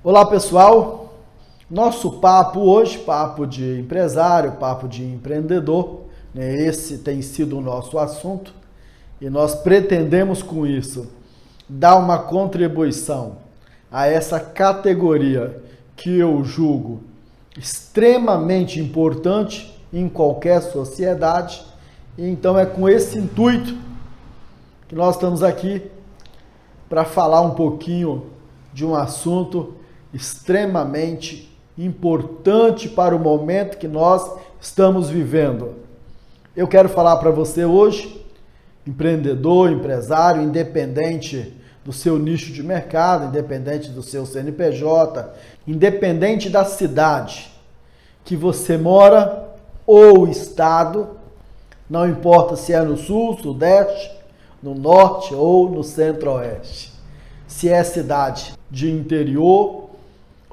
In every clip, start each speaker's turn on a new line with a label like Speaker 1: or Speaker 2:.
Speaker 1: Olá pessoal, nosso papo hoje, papo de empresário, papo de empreendedor, né? Esse tem sido o nosso assunto e nós pretendemos com isso dar uma contribuição a essa categoria que eu julgo extremamente importante em qualquer sociedade. E então é com esse intuito que nós estamos aqui para falar um pouquinho de um assunto extremamente importante para o momento que nós estamos vivendo. Eu quero falar para você hoje, empreendedor, empresário, independente do seu nicho de mercado, independente do seu CNPJ, independente da cidade que você mora ou estado, não importa se é no sul, sudeste, no norte ou no centro-oeste. Se é cidade de interior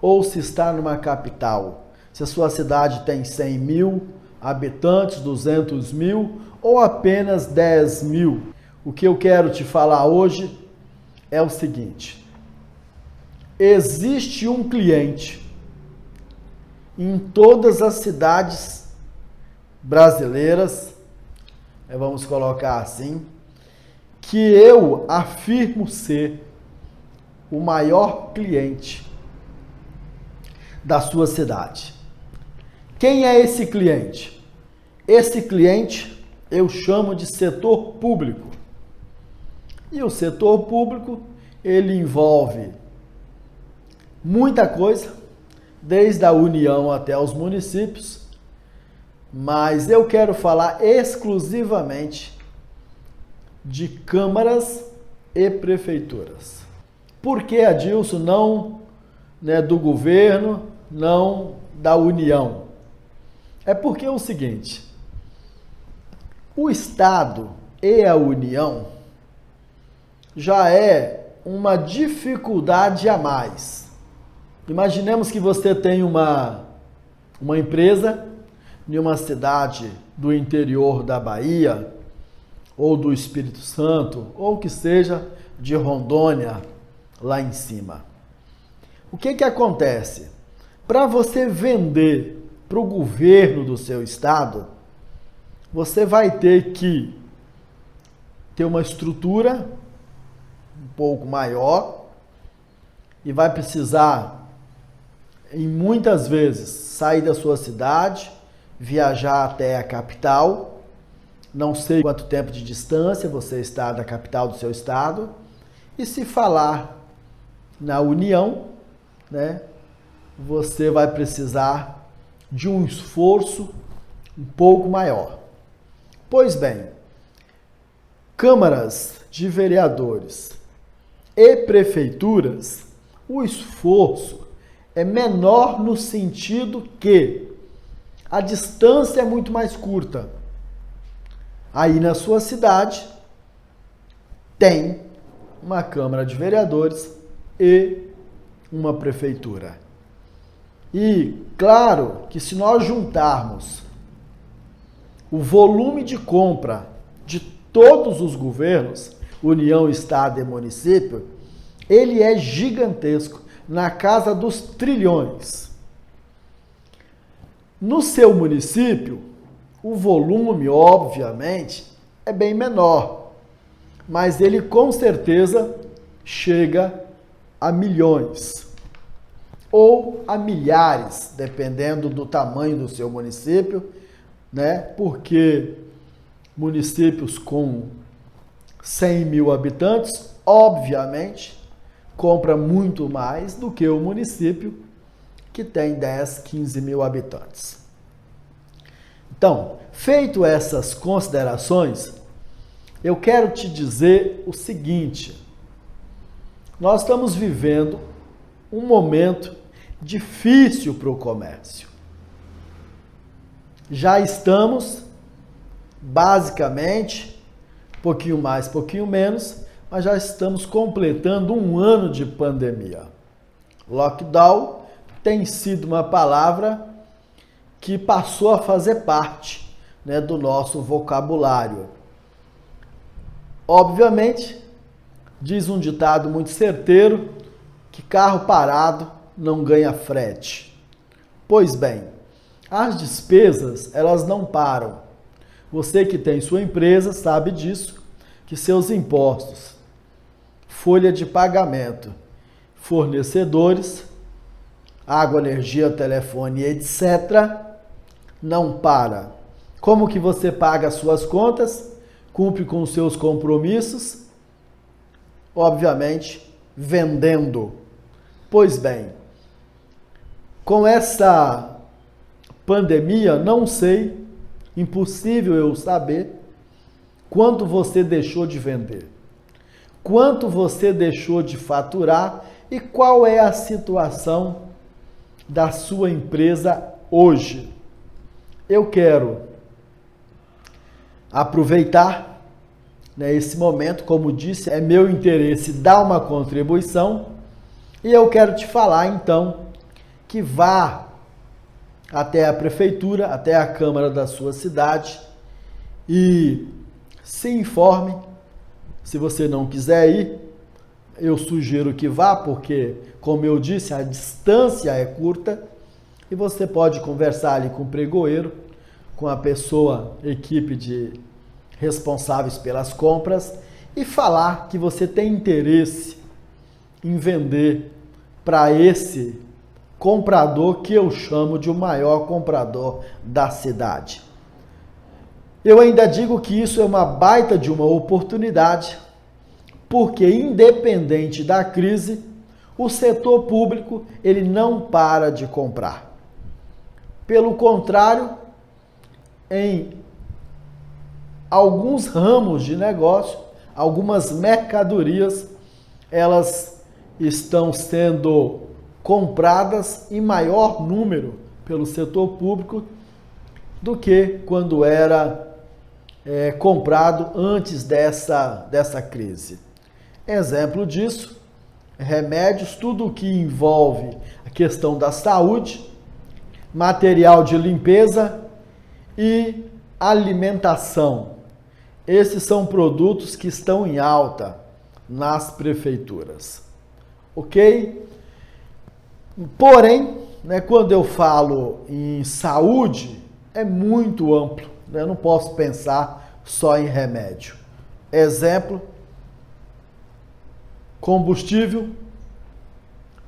Speaker 1: ou se está numa capital. Se a sua cidade tem 100 mil habitantes, 200 mil ou apenas 10 mil. O que eu quero te falar hoje é o seguinte: existe um cliente em todas as cidades brasileiras, vamos colocar assim, que eu afirmo ser o maior cliente da sua cidade. Quem é esse cliente? Esse cliente eu chamo de setor público. E o setor público, ele envolve muita coisa, desde a União até os municípios, mas eu quero falar exclusivamente de câmaras e prefeituras. Por que, Adilson, não do governo, não da União? É porque é o seguinte: o Estado e a União já é uma dificuldade a mais. Imaginemos que você tem uma empresa em uma cidade do interior da Bahia, ou do Espírito Santo, ou que seja de Rondônia, lá em cima. O que acontece? Para você vender para o governo do seu estado, você vai ter que ter uma estrutura um pouco maior e vai precisar, em muitas vezes, sair da sua cidade, viajar até a capital. Não sei quanto tempo de distância você está da capital do seu estado. E se falar na União, você vai precisar de um esforço um pouco maior. Pois bem, câmaras de vereadores e prefeituras, o esforço é menor no sentido que a distância é muito mais curta. Aí na sua cidade tem uma Câmara de Vereadores e uma prefeitura. E claro que se nós juntarmos o volume de compra de todos os governos, União, Estado e município, ele é gigantesco, na casa dos trilhões. No seu município, o volume, obviamente, é bem menor, mas ele com certeza chega a milhões ou a milhares, dependendo do tamanho do seu município, porque municípios com 100 mil habitantes, obviamente, compra muito mais do que o município que tem 10, 15 mil habitantes. Então, feito essas considerações, eu quero te dizer o seguinte: nós estamos vivendo um momento difícil para o comércio. Já estamos, basicamente, pouquinho mais, pouquinho menos, mas já estamos completando um ano de pandemia. Lockdown tem sido uma palavra que passou a fazer parte, do nosso vocabulário. Obviamente, diz um ditado muito certeiro que carro parado não ganha frete. Pois bem, as despesas, elas não param. Você que tem sua empresa sabe disso, que seus impostos, folha de pagamento, fornecedores, água, energia, telefone, etc., não para. Como que você paga as suas contas? Cumpre com os seus compromissos? Obviamente, vendendo. Pois bem, com essa pandemia, não sei, impossível eu saber quanto você deixou de vender, quanto você deixou de faturar e qual é a situação da sua empresa hoje. Eu quero aproveitar, esse momento, como disse, é meu interesse dar uma contribuição e eu quero te falar então que vá até a prefeitura, até a Câmara da sua cidade e se informe. Se você não quiser ir, eu sugiro que vá, porque, como eu disse, a distância é curta e você pode conversar ali com o pregoeiro, com a pessoa, equipe de responsáveis pelas compras e falar que você tem interesse em vender para esse comprador que eu chamo de o maior comprador da cidade. Eu ainda digo que isso é uma baita de uma oportunidade, porque independente da crise, o setor público ele não para de comprar. Pelo contrário, em alguns ramos de negócio, algumas mercadorias, elas estão sendo compradas em maior número pelo setor público do que quando era comprado antes dessa crise. Exemplo disso, remédios, tudo que envolve a questão da saúde, material de limpeza e alimentação. Esses são produtos que estão em alta nas prefeituras, ok? Porém, quando eu falo em saúde, é muito amplo, eu não posso pensar só em remédio. Exemplo, combustível,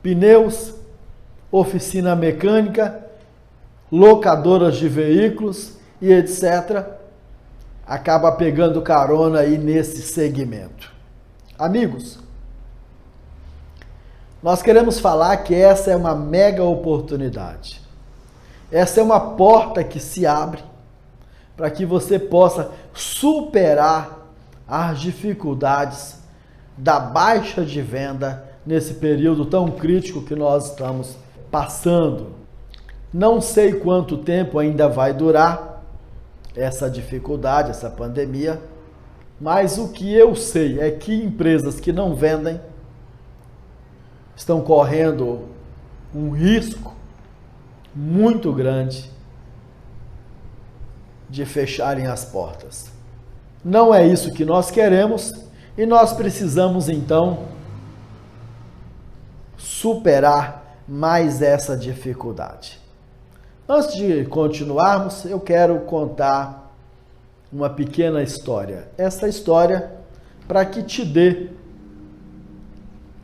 Speaker 1: pneus, oficina mecânica, locadoras de veículos e etc., acaba pegando carona aí nesse segmento. Amigos, nós queremos falar que essa é uma mega oportunidade. Essa é uma porta que se abre para que você possa superar as dificuldades da baixa de venda nesse período tão crítico que nós estamos passando. Não sei quanto tempo ainda vai durar essa dificuldade, essa pandemia, mas o que eu sei é que empresas que não vendem estão correndo um risco muito grande de fecharem as portas. Não é isso que nós queremos e nós precisamos então superar mais essa dificuldade. Antes de continuarmos, eu quero contar uma pequena história. Essa história para que te dê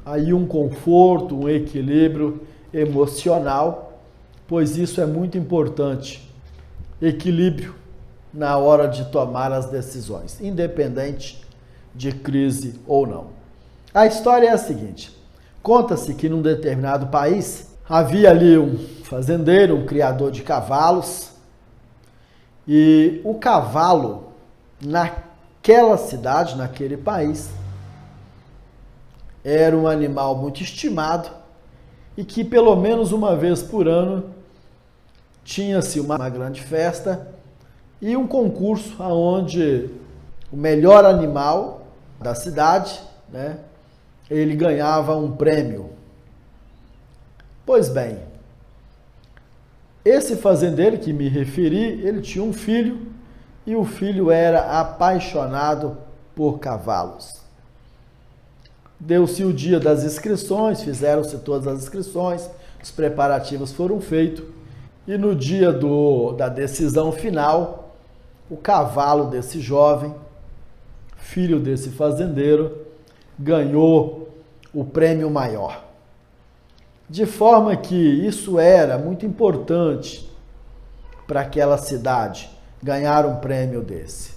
Speaker 1: aí um conforto, um equilíbrio emocional, pois isso é muito importante. Equilíbrio na hora de tomar as decisões, independente de crise ou não. A história é a seguinte: conta-se que num determinado país havia ali um fazendeiro, um criador de cavalos, e o cavalo naquela cidade, naquele país, era um animal muito estimado e que pelo menos uma vez por ano tinha-se uma grande festa e um concurso onde o melhor animal da cidade, ele ganhava um prêmio. Pois bem, esse fazendeiro que me referi, ele tinha um filho e o filho era apaixonado por cavalos. Deu-se o dia das inscrições, fizeram-se todas as inscrições, os preparativos foram feitos e no dia da decisão final, o cavalo desse jovem, filho desse fazendeiro, ganhou o prêmio maior. De forma que isso era muito importante para aquela cidade, ganhar um prêmio desse.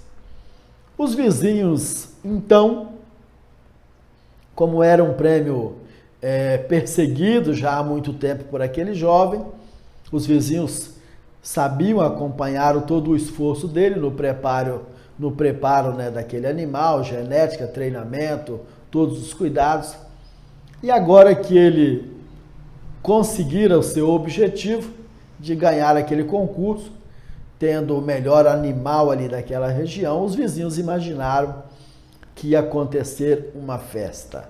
Speaker 1: Os vizinhos, então, como era um prêmio perseguido já há muito tempo por aquele jovem, os vizinhos sabiam, acompanharam todo o esforço dele no preparo, né, daquele animal, genética, treinamento, todos os cuidados. E agora que ele conseguira o seu objetivo de ganhar aquele concurso, tendo o melhor animal ali daquela região, os vizinhos imaginaram que ia acontecer uma festa.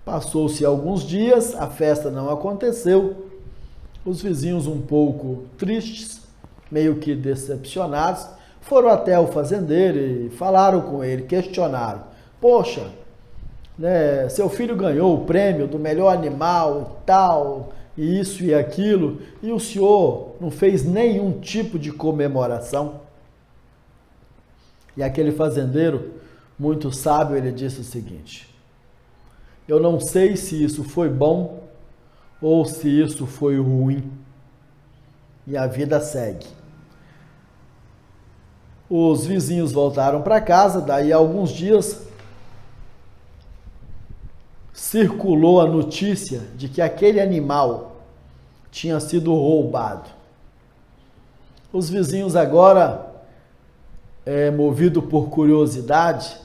Speaker 1: Passou-se alguns dias, a festa não aconteceu, os vizinhos um pouco tristes, meio que decepcionados, foram até o fazendeiro e falaram com ele, questionaram: poxa, né, seu filho ganhou o prêmio do melhor animal e tal, e isso e aquilo, e o senhor não fez nenhum tipo de comemoração? E aquele fazendeiro, muito sábio, ele disse o seguinte: eu não sei se isso foi bom ou se isso foi ruim. E a vida segue. Os vizinhos voltaram para casa, daí a alguns dias circulou a notícia de que aquele animal tinha sido roubado. Os vizinhos agora, movidos por curiosidade,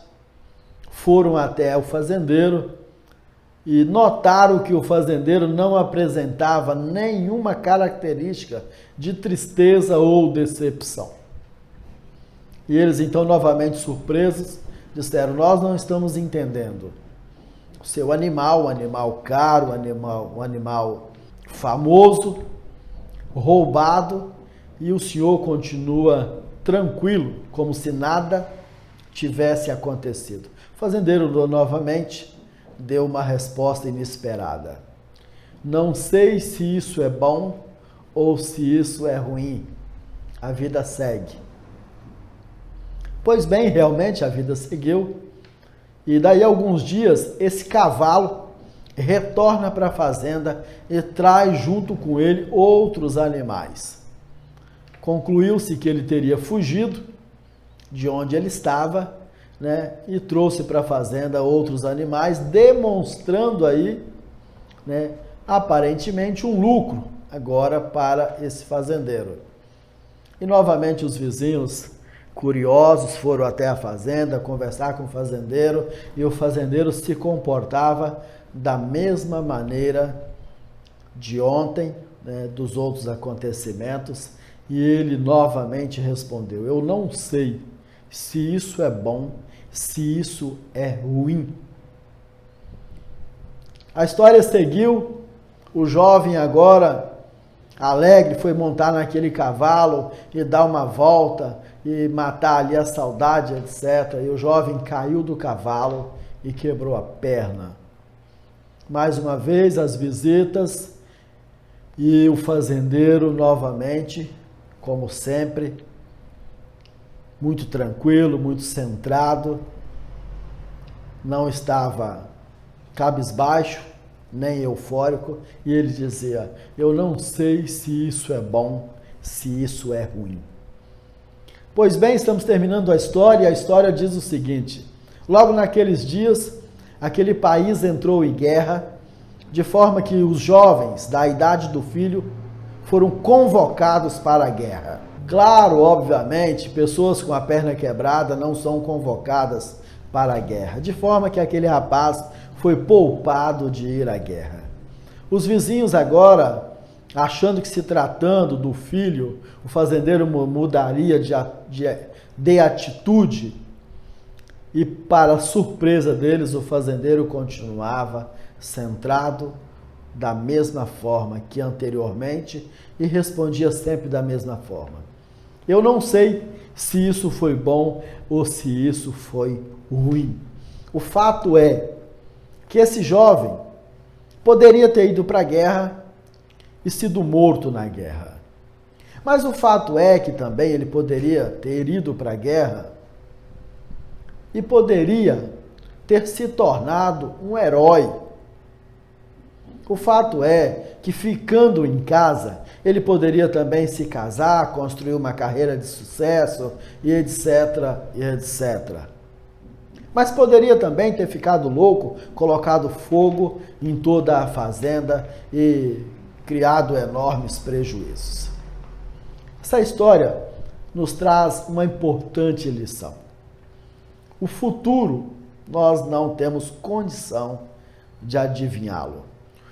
Speaker 1: foram até o fazendeiro e notaram que o fazendeiro não apresentava nenhuma característica de tristeza ou decepção. E eles então, novamente surpresos, disseram: nós não estamos entendendo. O seu animal, um animal caro, um animal famoso, roubado, e o senhor continua tranquilo, como se nada tivesse acontecido. O fazendeiro novamente deu uma resposta inesperada: não sei se isso é bom ou se isso é ruim. A vida segue. Pois bem, realmente a vida seguiu. E daí a alguns dias, esse cavalo retorna para a fazenda e traz junto com ele outros animais. Concluiu-se que ele teria fugido de onde ele estava, né, e trouxe para a fazenda outros animais, demonstrando aí, né, aparentemente um lucro agora para esse fazendeiro. E novamente os vizinhos, curiosos, foram até a fazenda conversar com o fazendeiro, e o fazendeiro se comportava da mesma maneira de ontem, né, dos outros acontecimentos, e ele novamente respondeu: eu não sei se isso é bom, se isso é ruim. A história seguiu. O jovem agora, alegre, foi montar naquele cavalo e dar uma volta e matar ali a saudade, etc. E o jovem caiu do cavalo e quebrou a perna. Mais uma vez as visitas e o fazendeiro novamente, como sempre, muito tranquilo, muito centrado, não estava cabisbaixo, nem eufórico, e ele dizia: eu não sei se isso é bom, se isso é ruim. Pois bem, estamos terminando a história, e a história diz o seguinte: logo naqueles dias, aquele país entrou em guerra, de forma que os jovens da idade do filho foram convocados para a guerra. Claro, obviamente, pessoas com a perna quebrada não são convocadas para a guerra, de forma que aquele rapaz foi poupado de ir à guerra. Os vizinhos agora, achando que se tratando do filho, o fazendeiro mudaria de atitude, e para surpresa deles, o fazendeiro continuava centrado da mesma forma que anteriormente e respondia sempre da mesma forma: eu não sei se isso foi bom ou se isso foi ruim. O fato é que esse jovem poderia ter ido para a guerra e sido morto na guerra. Mas o fato é que também ele poderia ter ido para a guerra e poderia ter se tornado um herói. O fato é que, ficando em casa, ele poderia também se casar, construir uma carreira de sucesso e etc, e etc. Mas poderia também ter ficado louco, colocado fogo em toda a fazenda e criado enormes prejuízos. Essa história nos traz uma importante lição. O futuro nós não temos condição de adivinhá-lo.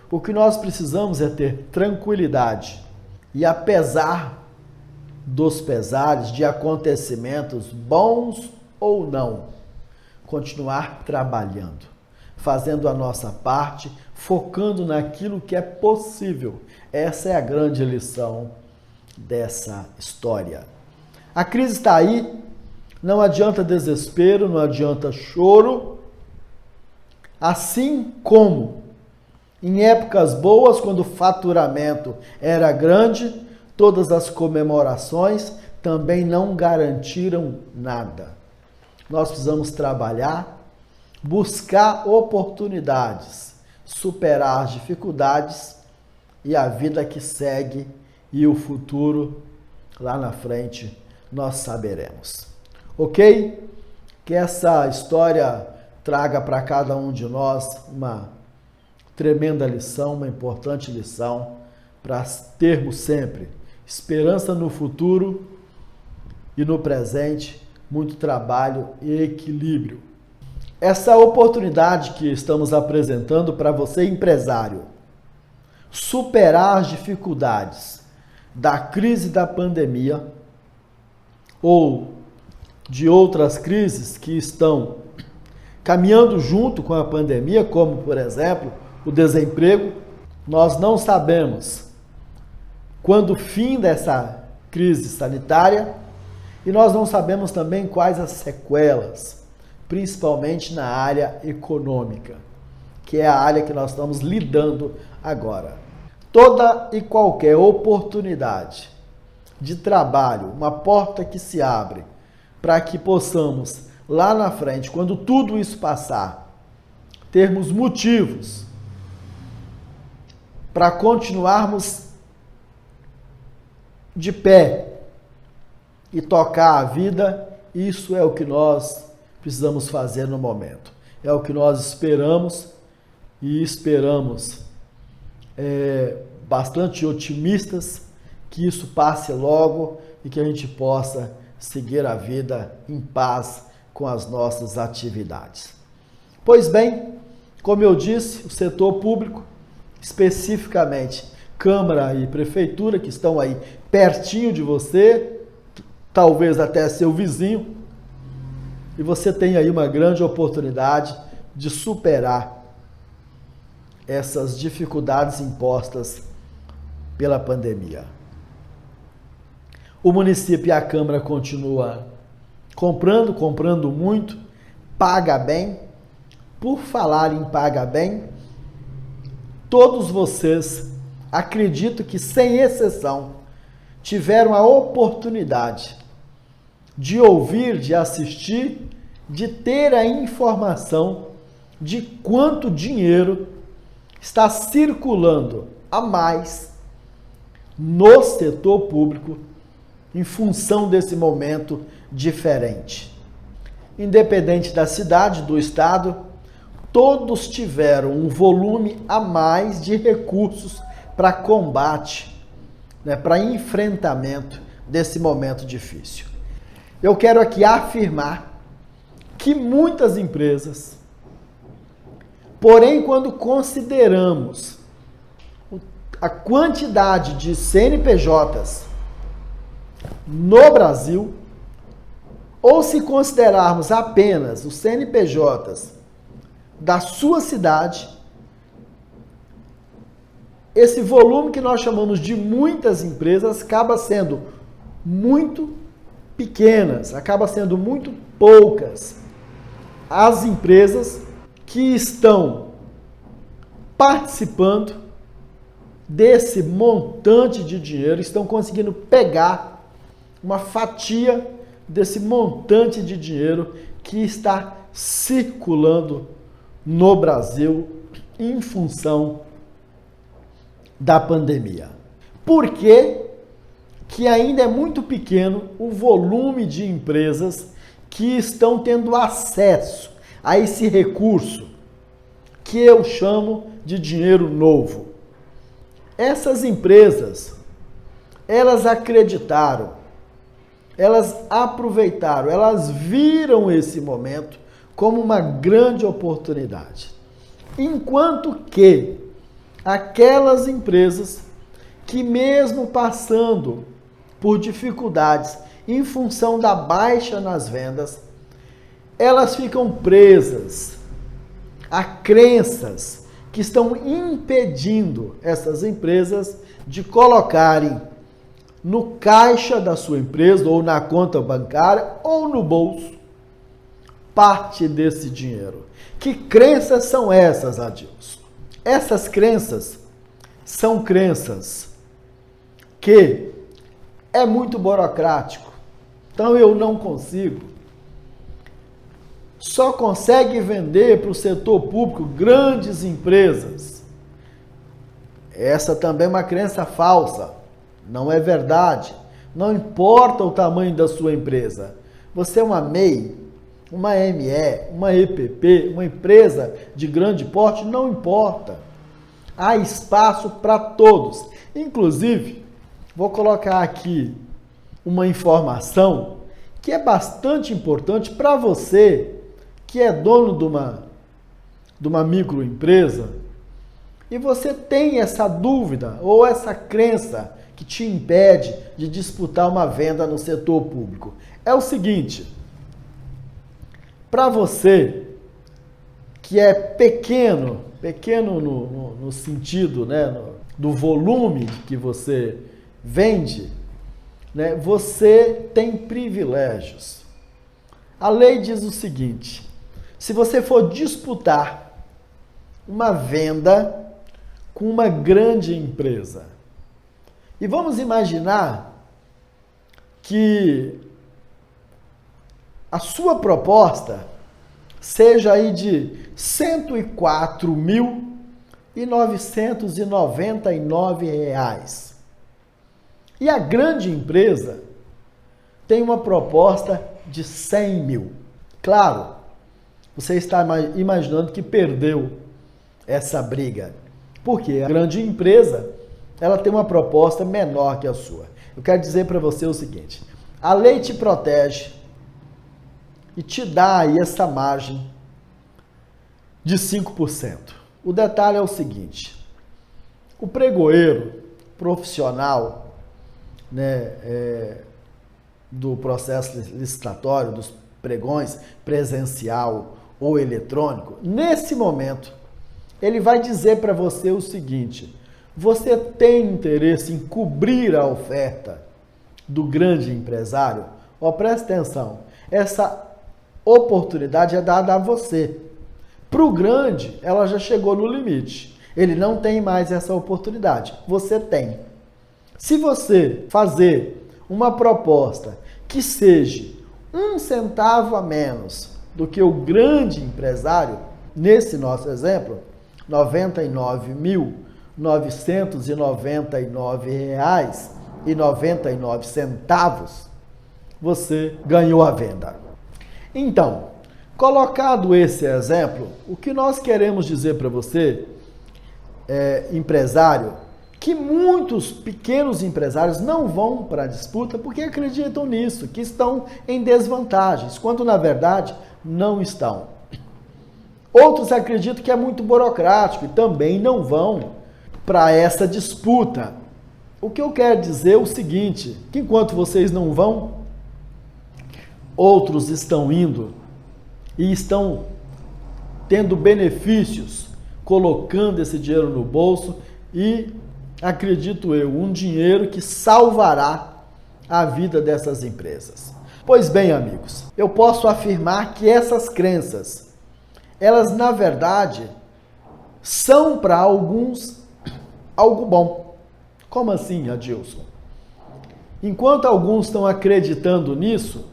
Speaker 1: O que nós precisamos é ter tranquilidade e, apesar dos pesares de acontecimentos bons ou não, continuar trabalhando, fazendo a nossa parte, focando naquilo que é possível. Essa é a grande lição dessa história. A crise está aí, não adianta desespero, não adianta choro, assim como em épocas boas, quando o faturamento era grande, todas as comemorações também não garantiram nada. Nós precisamos trabalhar, buscar oportunidades, superar as dificuldades e a vida que segue e o futuro lá na frente nós saberemos. Ok? Que essa história traga para cada um de nós uma tremenda lição, uma importante lição para termos sempre esperança no futuro e no presente, muito trabalho e equilíbrio. Essa oportunidade que estamos apresentando para você, empresário, superar as dificuldades da crise da pandemia ou de outras crises que estão caminhando junto com a pandemia, como, por exemplo, o desemprego. Nós não sabemos quando o fim dessa crise sanitária e nós não sabemos também quais as sequelas, principalmente na área econômica, que é a área que nós estamos lidando agora. Toda e qualquer oportunidade de trabalho, uma porta que se abre para que possamos, lá na frente, quando tudo isso passar, termos motivos para continuarmos de pé e tocar a vida, isso é o que nós precisamos fazer no momento. É o que nós esperamos e esperamos bastante otimistas que isso passe logo e que a gente possa seguir a vida em paz com as nossas atividades. Pois bem, como eu disse, o setor público, especificamente Câmara e Prefeitura, que estão aí pertinho de você, talvez até seu vizinho, e você tem aí uma grande oportunidade de superar essas dificuldades impostas pela pandemia. O município e a Câmara continuam comprando muito, paga bem. Por falar em paga bem, todos vocês, acredito que sem exceção, tiveram a oportunidade de ouvir, de assistir, de ter a informação de quanto dinheiro está circulando a mais no setor público em função desse momento diferente. Independente da cidade, do estado, todos tiveram um volume a mais de recursos para combate, para enfrentamento desse momento difícil. Eu quero aqui afirmar que muitas empresas, porém, quando consideramos a quantidade de CNPJs no Brasil, ou se considerarmos apenas os CNPJs da sua cidade, esse volume que nós chamamos de muitas empresas acaba sendo muito pequenas, acaba sendo muito poucas as empresas que estão participando desse montante de dinheiro, estão conseguindo pegar uma fatia desse montante de dinheiro que está circulando no Brasil em função da pandemia. Por que que ainda é muito pequeno o volume de empresas que estão tendo acesso a esse recurso que eu chamo de dinheiro novo? Essas empresas, elas acreditaram, elas aproveitaram, elas viram esse momento como uma grande oportunidade. Enquanto que aquelas empresas que mesmo passando por dificuldades em função da baixa nas vendas, elas ficam presas a crenças que estão impedindo essas empresas de colocarem no caixa da sua empresa, ou na conta bancária, ou no bolso, parte desse dinheiro. Que crenças são essas, Adilson? Essas crenças são crenças que é muito burocrático, então eu não consigo. Só consegue vender para o setor público grandes empresas. Essa também é uma crença falsa, não é verdade. Não importa o tamanho da sua empresa. Você é uma MEI, uma ME, uma EPP, uma empresa de grande porte, não importa. Há espaço para todos. Inclusive, vou colocar aqui uma informação que é bastante importante para você que é dono de uma microempresa e você tem essa dúvida ou essa crença que te impede de disputar uma venda no setor público. É o seguinte, para você que é pequeno no sentido, né, do volume que você vende, né, você tem privilégios. A lei diz o seguinte: se você for disputar uma venda com uma grande empresa, e vamos imaginar que a sua proposta seja aí de R$ 104.999. E a grande empresa tem uma proposta de 100 mil. Claro, você está imaginando que perdeu essa briga. Porque a grande empresa, ela tem uma proposta menor que a sua. Eu quero dizer para você o seguinte: a lei te protege e te dá aí essa margem de 5%. O detalhe é o seguinte: o pregoeiro profissional, né, do processo licitatório, dos pregões presencial ou eletrônico, nesse momento, ele vai dizer para você o seguinte: você tem interesse em cobrir a oferta do grande empresário? Ó, presta atenção, essa oportunidade é dada a você. Para o grande, ela já chegou no limite. Ele não tem mais essa oportunidade. Você tem. Se você fazer uma proposta que seja 1 centavo a menos do que o grande empresário, nesse nosso exemplo, R$ 99.999,99, você ganhou a venda. Então, colocado esse exemplo, o que nós queremos dizer para você, empresário, que muitos pequenos empresários não vão para a disputa porque acreditam nisso, que estão em desvantagens, quando na verdade não estão. Outros acreditam que é muito burocrático e também não vão para essa disputa. O que eu quero dizer é o seguinte, que enquanto vocês não vão, outros estão indo e estão tendo benefícios, colocando esse dinheiro no bolso e, acredito eu, um dinheiro que salvará a vida dessas empresas. Pois bem, amigos, eu posso afirmar que essas crenças, elas na verdade são para alguns algo bom. Como assim, Adilson? Enquanto alguns estão acreditando nisso,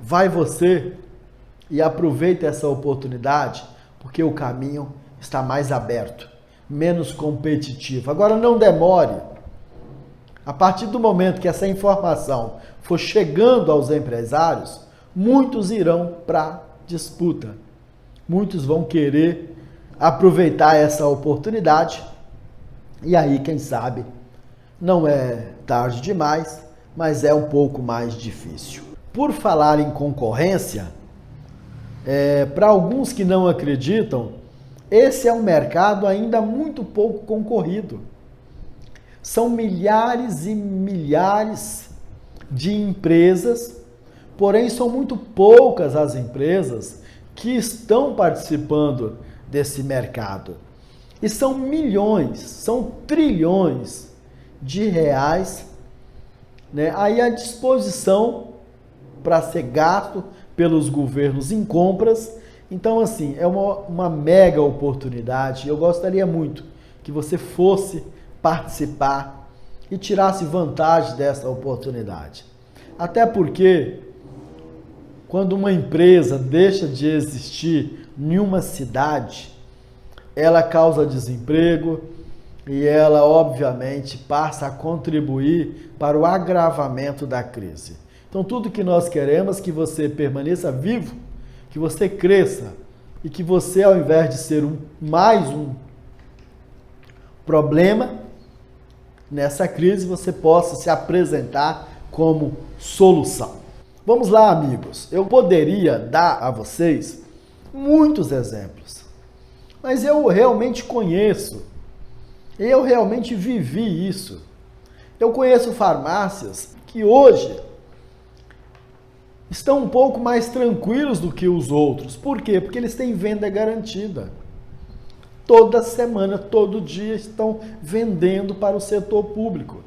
Speaker 1: vai você e aproveita essa oportunidade, porque o caminho está mais aberto, menos competitivo. Agora não demore. A partir do momento que essa informação for chegando aos empresários, muitos irão para a disputa. Muitos vão querer aproveitar essa oportunidade. E aí, quem sabe, não é tarde demais, mas é um pouco mais difícil. Por falar em concorrência, para alguns que não acreditam, esse é um mercado ainda muito pouco concorrido. São milhares e milhares de empresas, porém são muito poucas as empresas que estão participando desse mercado. E são milhões, são trilhões de reais, né, aí à disposição para ser gasto pelos governos em compras. Então, assim, é uma mega oportunidade. Eu gostaria muito que você fosse participar e tirasse vantagem dessa oportunidade. Até porque, quando uma empresa deixa de existir em uma cidade, ela causa desemprego e ela, obviamente, passa a contribuir para o agravamento da crise. Então, tudo que nós queremos é que você permaneça vivo, que você cresça e que você, ao invés de ser mais um problema nessa crise, você possa se apresentar como solução. Vamos lá, amigos. Eu poderia dar a vocês muitos exemplos, mas eu realmente conheço, eu realmente vivi isso. Eu conheço farmácias que hoje estão um pouco mais tranquilos do que os outros. Por quê? Porque eles têm venda garantida. Toda semana, todo dia estão vendendo para o setor público,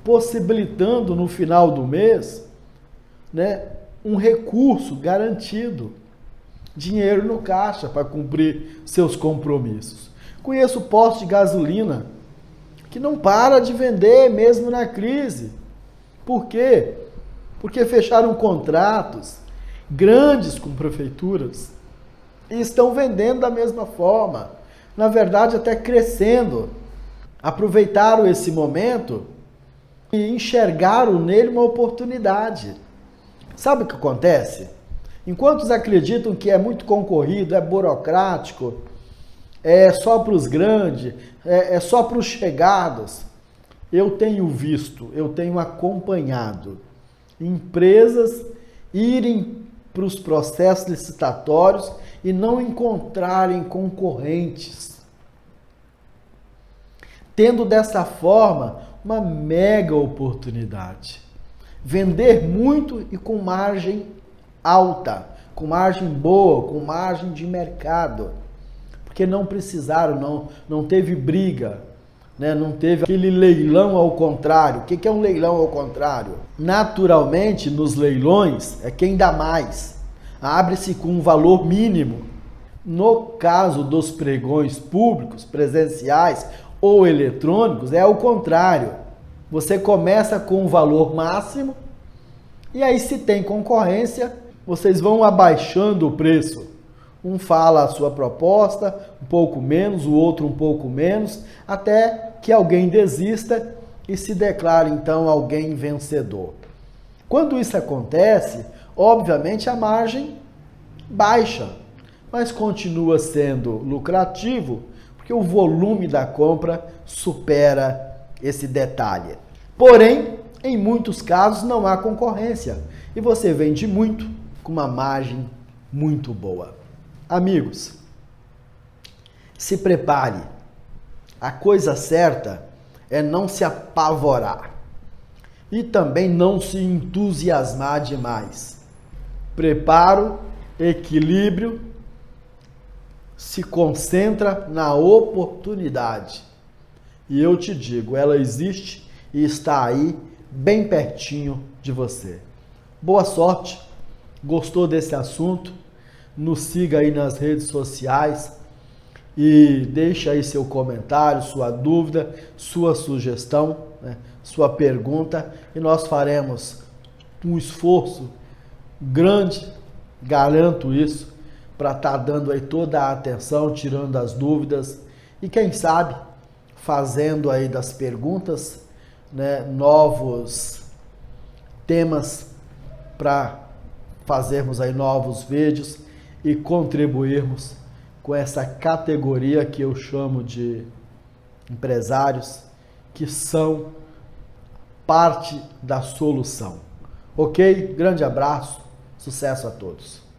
Speaker 1: possibilitando no final do mês, né, um recurso garantido, dinheiro no caixa para cumprir seus compromissos. Conheço postos de gasolina que não para de vender mesmo na crise. Por quê? Porque fecharam contratos grandes com prefeituras e estão vendendo da mesma forma. Na verdade, até crescendo. Aproveitaram esse momento e enxergaram nele uma oportunidade. Sabe o que acontece? Enquanto acreditam que é muito concorrido, é burocrático, é só para os grandes, é só para os chegados, eu tenho visto, eu tenho acompanhado empresas irem para os processos licitatórios e não encontrarem concorrentes, tendo dessa forma uma mega oportunidade. Vender muito e com margem alta, com margem boa, com margem de mercado, porque não precisaram, não teve briga, né? Não teve aquele leilão ao contrário. O que é um leilão ao contrário? Naturalmente, nos leilões, é quem dá mais. Abre-se com um valor mínimo. No caso dos pregões públicos, presenciais ou eletrônicos, é o contrário. Você começa com um valor máximo e aí, se tem concorrência, vocês vão abaixando o preço. Um fala a sua proposta, um pouco menos, o outro um pouco menos, até que alguém desista e se declare, então, alguém vencedor. Quando isso acontece, obviamente a margem baixa, mas continua sendo lucrativo, porque o volume da compra supera esse detalhe. Porém, em muitos casos não há concorrência e você vende muito com uma margem muito boa. Amigos, se prepare. A coisa certa é não se apavorar e também não se entusiasmar demais. Preparo, equilíbrio, se concentra na oportunidade. E eu te digo, ela existe e está aí, bem pertinho de você. Boa sorte. Gostou desse assunto? Nos siga aí nas redes sociais. E deixa aí seu comentário, sua dúvida, sua sugestão, né, sua pergunta, e nós faremos um esforço grande, garanto isso, para estar dando aí toda a atenção, tirando as dúvidas e quem sabe fazendo aí das perguntas, né, novos temas para fazermos aí novos vídeos e contribuirmos com essa categoria que eu chamo de empresários que são parte da solução. Ok? Grande abraço, sucesso a todos.